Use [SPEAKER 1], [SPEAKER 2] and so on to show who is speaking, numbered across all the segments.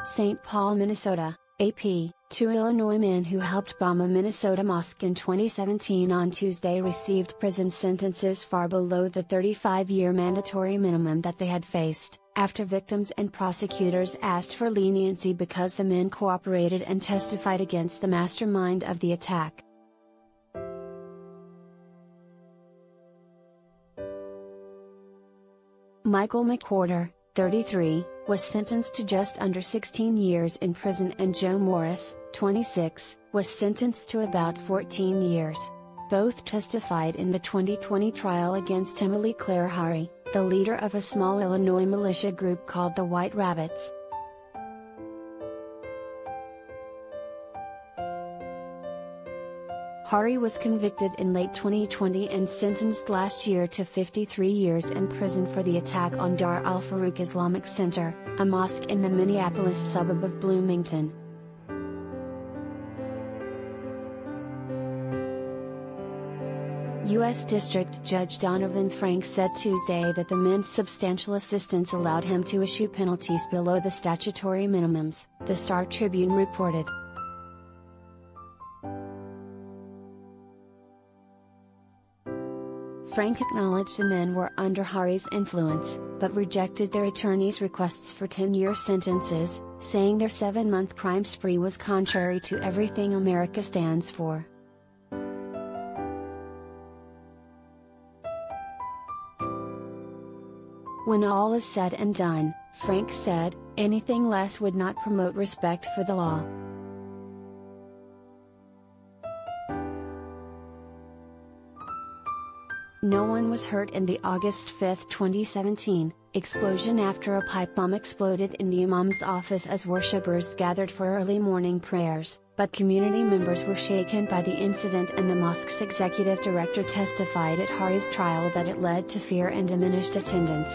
[SPEAKER 1] St. Paul, Minnesota, AP. Two Illinois men who helped bomb a Minnesota mosque in 2017 on Tuesday received prison sentences far below the 35-year mandatory minimum that they had faced, after victims and prosecutors asked for leniency because the men cooperated and testified against the mastermind of the attack. Michael McWhorter, 33, was sentenced to just under 16 years in prison, and Joe Morris, 26, was sentenced to about 14 years. Both testified in the 2020 trial against Emily Claire Hari, the leader of a small Illinois militia group called the White Rabbits. Hari was convicted in late 2020 and sentenced last year to 53 years in prison for the attack on Dar al-Farouk Islamic Center, a mosque in the Minneapolis suburb of Bloomington. U.S. District Judge Donovan Frank said Tuesday that the men's substantial assistance allowed him to issue penalties below the statutory minimums, the Star Tribune reported. Frank acknowledged the men were under Hari's influence, but rejected their attorneys' requests for 10-year sentences, saying their 7-month crime spree was contrary to everything America stands for. When all is said and done, Frank said, anything less would not promote respect for the law. No one was hurt in the August 5, 2017, explosion after a pipe bomb exploded in the imam's office as worshippers gathered for early morning prayers, but community members were shaken by the incident, and the mosque's executive director testified at Hari's trial that it led to fear and diminished attendance.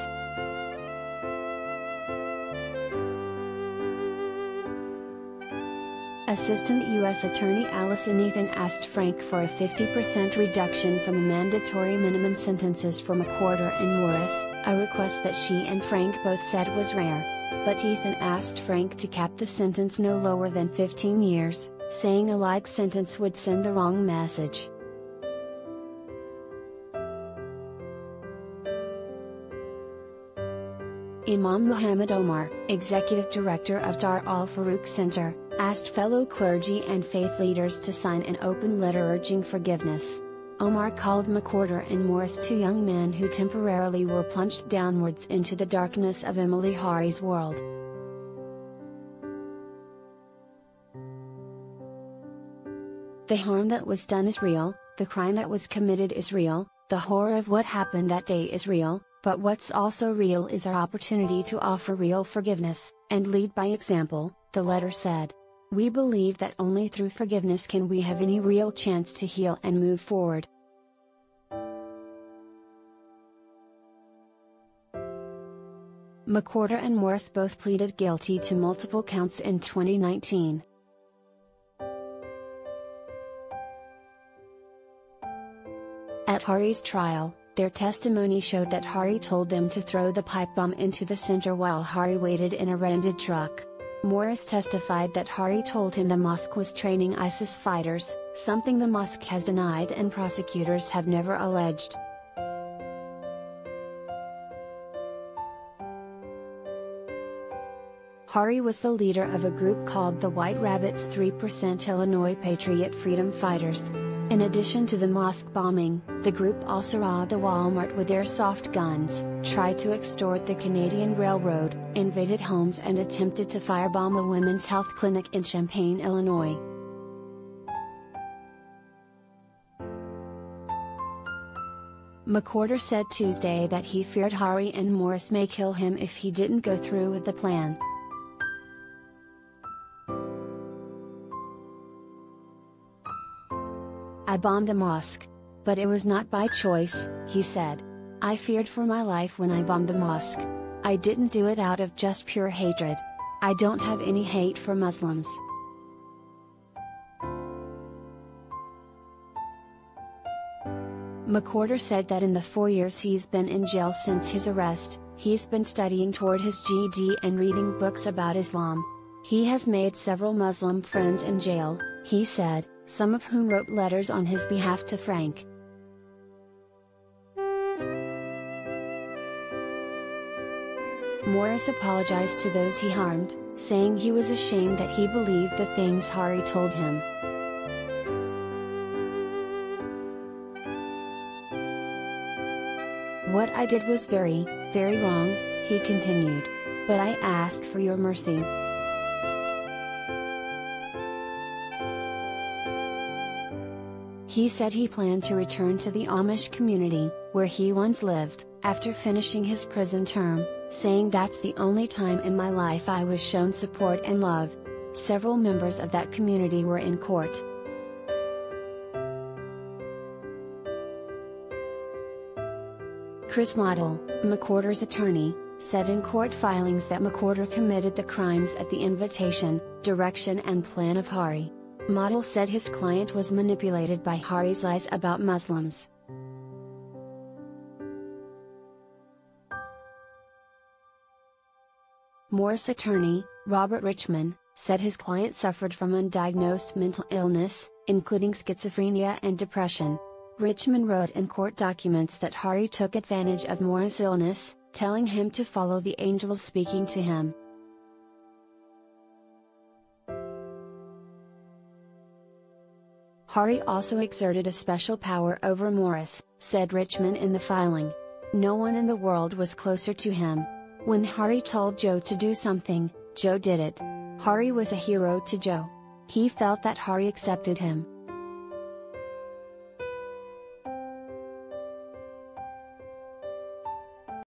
[SPEAKER 1] Assistant U.S. Attorney Allison Ethan asked Frank for a 50% reduction from the mandatory minimum sentences for McWhorter and Morris, a request that she and Frank both said was rare. But Ethan asked Frank to cap the sentence no lower than 15 years, saying a like sentence would send the wrong message. Imam Muhammad Omar, executive director of Dar al-Farouk Center, asked fellow clergy and faith leaders to sign an open letter urging forgiveness. Omar called McWhorter and Morris two young men who temporarily were plunged downwards into the darkness of Emily Hari's world. The harm that was done is real, the crime that was committed is real, the horror of what happened that day is real, but what's also real is our opportunity to offer real forgiveness, and lead by example, the letter said. We believe that only through forgiveness can we have any real chance to heal and move forward. McWhorter and Morris both pleaded guilty to multiple counts in 2019. At Hari's trial, their testimony showed that Hari told them to throw the pipe bomb into the center while Hari waited in a rented truck. Morris testified that Hari told him the mosque was training ISIS fighters, something the mosque has denied and prosecutors have never alleged. Hari was the leader of a group called the White Rabbits, 3% Illinois Patriot Freedom Fighters. In addition to the mosque bombing, the group also robbed a Walmart with airsoft guns, tried to extort the Canadian Railroad, invaded homes and attempted to firebomb a women's health clinic in Champaign, Illinois. McWhorter said Tuesday that he feared Hari and Morris may kill him if he didn't go through with the plan. I bombed a mosque. But it was not by choice, he said. I feared for my life when I bombed the mosque. I didn't do it out of just pure hatred. I don't have any hate for Muslims. McWhorter said that in the 4 years he's been in jail since his arrest, he's been studying toward his GED and reading books about Islam. He has made several Muslim friends in jail, he said, some of whom wrote letters on his behalf to Frank. Morris apologized to those he harmed, saying he was ashamed that he believed the things Hari told him. What I did was very, very wrong, he continued. But I ask for your mercy. He said he planned to return to the Amish community, where he once lived, after finishing his prison term, saying that's the only time in my life I was shown support and love. Several members of that community were in court. Chris Model, McWhorter's attorney, said in court filings that McWhorter committed the crimes at the invitation, direction and plan of Hari. Model said his client was manipulated by Hari's lies about Muslims. Morris attorney, Robert Richmond, said his client suffered from undiagnosed mental illness, including schizophrenia and depression. Richmond wrote in court documents that Hari took advantage of Morris' illness, telling him to follow the angels speaking to him. Hari also exerted a special power over Morris, said Richmond in the filing. No one in the world was closer to him. When Hari told Joe to do something, Joe did it. Hari was a hero to Joe. He felt that Hari accepted him.